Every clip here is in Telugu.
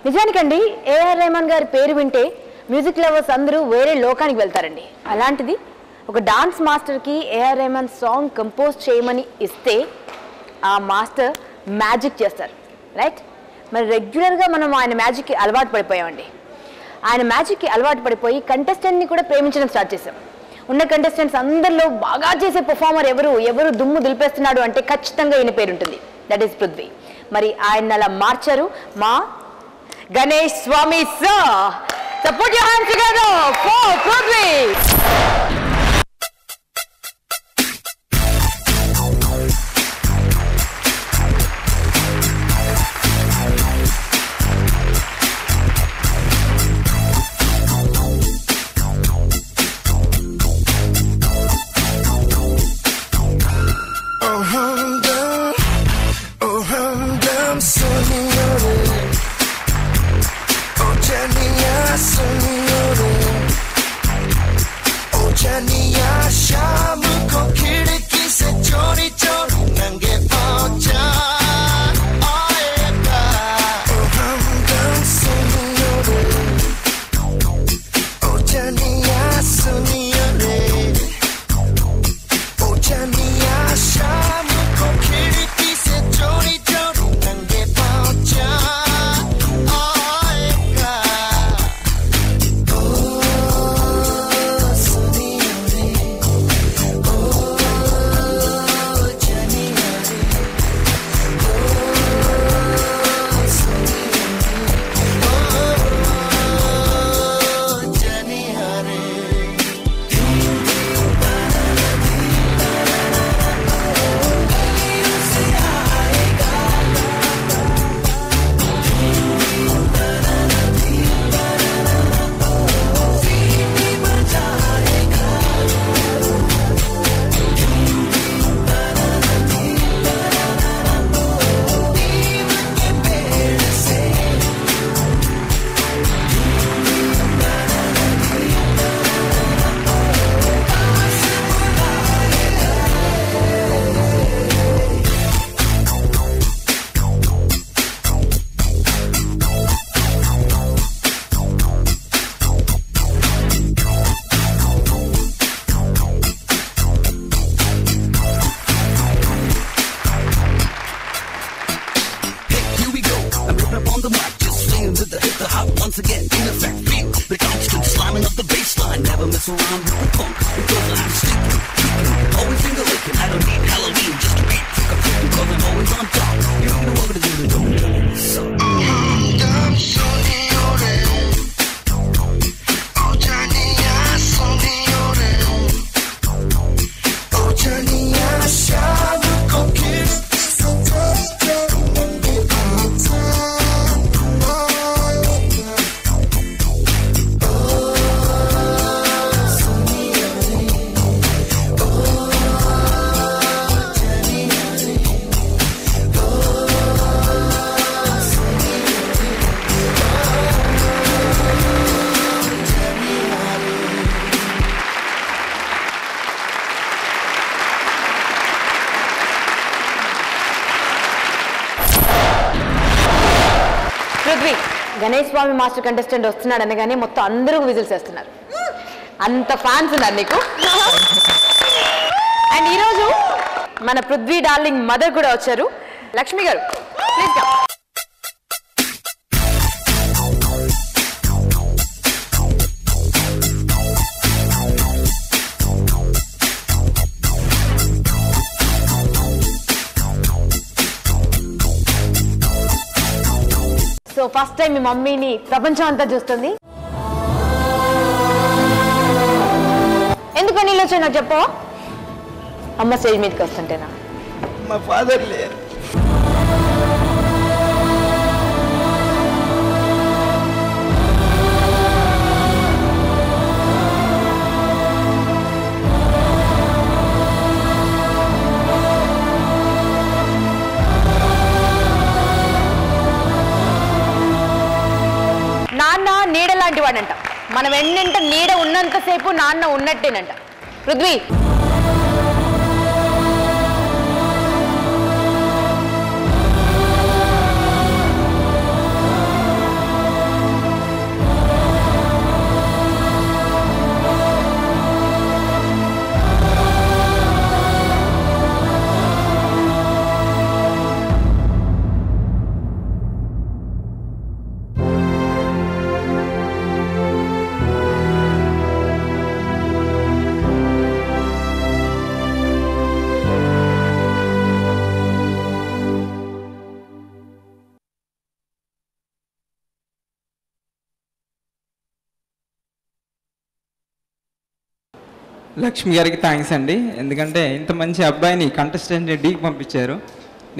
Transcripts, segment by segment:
నిజానికండి ఏఆర్ రెహమాన్ గారి పేరు వింటే మ్యూజిక్ లవర్స్ అందరూ వేరే లోకానికి వెళ్తారండి. అలాంటిది ఒక డాన్స్ మాస్టర్కి ఏఆర్ రెహమాన్ సాంగ్ కంపోజ్ చేయమని ఇస్తే ఆ మాస్టర్ మ్యాజిక్ చేస్తారు, రైట్? మరి రెగ్యులర్గా మనం ఆయన మ్యాజిక్కి అలవాటు పడిపోయామండి. ఆయన మ్యాజిక్కి అలవాటు పడిపోయి కంటెస్టెంట్ని కూడా ప్రేమించడం స్టార్ట్ చేసాం. ఉన్న కంటెస్టెంట్స్ అందరిలో బాగా చేసే పర్ఫార్మర్ ఎవరు దుమ్ము దులిపేస్తున్నాడు అంటే ఖచ్చితంగా ఈయన పేరు ఉంటుంది, దట్ ఈస్ పృథ్వీ. మరి ఆయన అలా మార్చారు మా Ganesh Swami sir. Put your hands together for Prithvi. Ganesh Swami master contestant వస్తున్నాడు అనగానే మొత్తం అందరూ విజిల్స్ వేస్తున్నారు, అంత ఫ్యాన్స్ ఉన్నారు నీకు. అండ్ ఈరోజు మన పృథ్వీ డార్లింగ్ మదర్ కూడా వచ్చారు, లక్ష్మి గారు, please come. So first time మీ మమ్మీని ప్రపంచం అంతా చూస్తుంది. ఎందుకు నీళ్ళు వచ్చాయి నాకు చెప్పు. అమ్మ స్టేజ్ మీదకి వస్తుంటేనా? మా ఫాదర్ లేరు. నాన్న నీడ లాంటి వాడంట, మనం ఎన్నంట నీడ ఉన్నంతసేపు నాన్న ఉన్నట్టేనంట. పృథ్వీ, లక్ష్మి గారికి థ్యాంక్స్ అండి, ఎందుకంటే ఇంత మంచి అబ్బాయిని కంటెస్టెంట్ డీకి పంపించారు.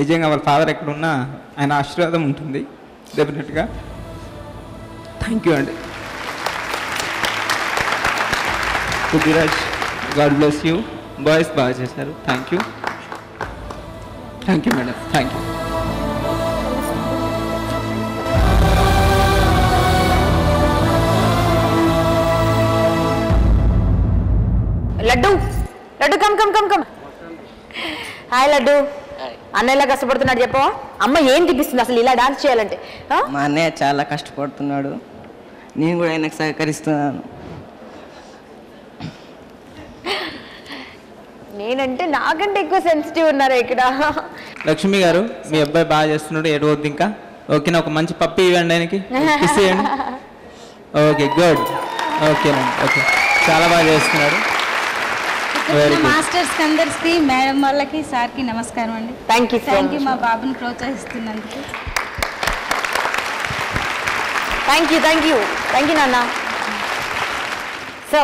నిజంగా వాళ్ళ ఫాదర్ ఎక్కడున్నా ఆయన ఆశీర్వాదం ఉంటుంది డెఫినెట్గా. థ్యాంక్ యూ అండి. Prithviraj, God bless you. Boys బాగా చేశారు. Thank you madam. Thank you. Laddu laddu come come come come. Hi laddu. అన్న ఎలా కష్టపడుతున్నాడు చెప్పవా? అమ్మ ఏం తిప్పిస్తుంది అసలు ఇలా డాన్స్ చేయాలంటే? మా అన్నయ్య చాలా కష్టపడుతున్నాడు, నేను కూడా ఆయనకు సహకరిస్తున్నాను. నేనంటే నాకంటే ఎక్కువ సెన్సిటివ్ ఉన్నారు ఇక్కడ. లక్ష్మి గారు, మీ అబ్బాయి బాగా చేస్తున్నాడు, ఏడవద్దు ఇంకా. ఓకేనా? ఒక మంచి పప్పి ఇవ్వండి ఆయనకి, కిస్ ఇవ్వండి. Okay, good. ఓకేనండి. ఓకే, చాలా బాగా చేస్తున్నాడు. మాస్టర్స్ అందరికి, మేడం వాళ్ళకి, సార్కి నమస్కారం అండి. థ్యాంక్ యూ మా బాబుని ప్రోత్సహిస్తున్నందుకు. థ్యాంక్ యూ నాన్న. సో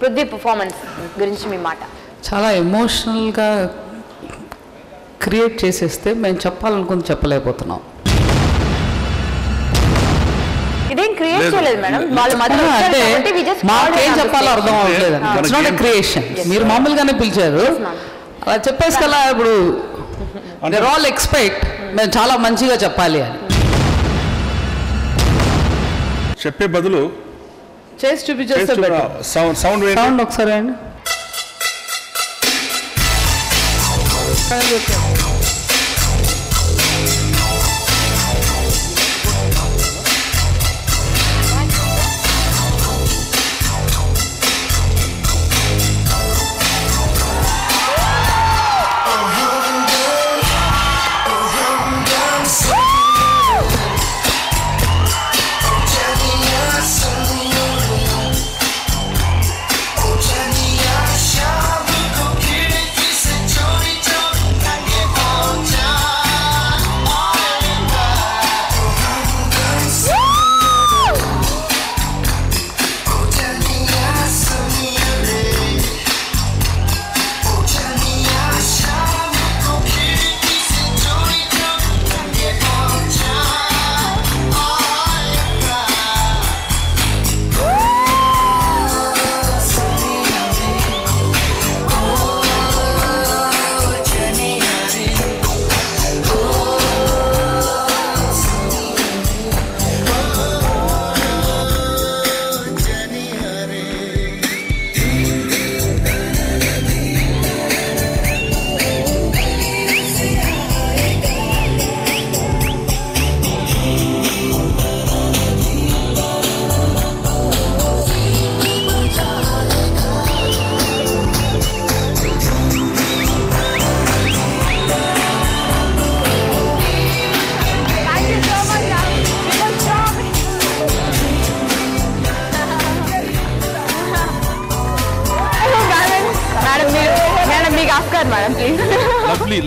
పృథ్వీ పర్ఫార్మెన్స్ గురించి మీ మాట. చాలా ఎమోషనల్గా క్రియేట్ చేసేస్తే మేము చెప్పాలనుకుంది చెప్పలేకపోతున్నాం. ఇదేం క్రియేట్ చేయలేదు మేడం, వాళ్ళ మధ్య అంటే మాకేం చెప్పాలో అర్థం అవ్వట్లేదు. It's not a creation. మీరు మామూలుగానే పిలిచారు, అలా చెప్పేసి కదా. ఇప్పుడు దేర్ ఆల్ ఎక్స్పెక్ట్ మేము చాలా మంచిగా చెప్పాలి అని. చెప్పే బదులు చేసి చూపించేస్తే సౌండ్ ఒకసారి అండి.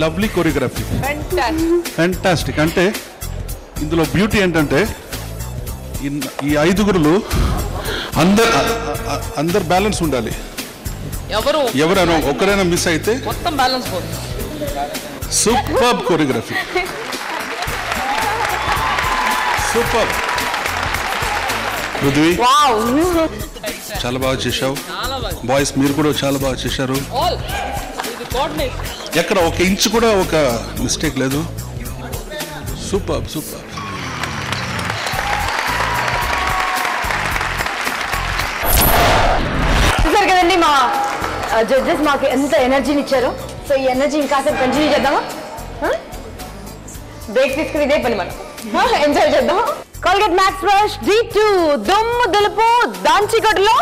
Lovely choreography, fantastic. అంటే ఇందులో బ్యూటీ ఏంటంటే ఈ ఐదుగురులు అందరు బ్యాలెన్స్ ఉండాలి. ఎవరైనా ఒకరైనా మిస్ అయితే మొత్తం బ్యాలెన్స్ పోతుంది. Super choreography, super. పృథ్వీ చాలా బాగా చేశావు. బాయ్స్ మీరు కూడా చాలా బాగా చేశారు. ఎక్కడ ఒక ఇంచు కూడా ఒక మిస్టేక్ లేదు. Super super. చూసారు కదండి మా జడ్జెస్ మాకు ఎంత ఎనర్జీని ఇచ్చారో. సో ఈ ఎనర్జీ ఇంకాసేపు కంటిన్యూ చేద్దామా? బ్రేక్ తీసుకుని ఇదే పని మనం ఎంజాయ్ చేద్దాం. కోల్గేట్ మ్యాక్స్ బ్రష్ D2 దుమ్ము దులుపు దాంచికొట్టులో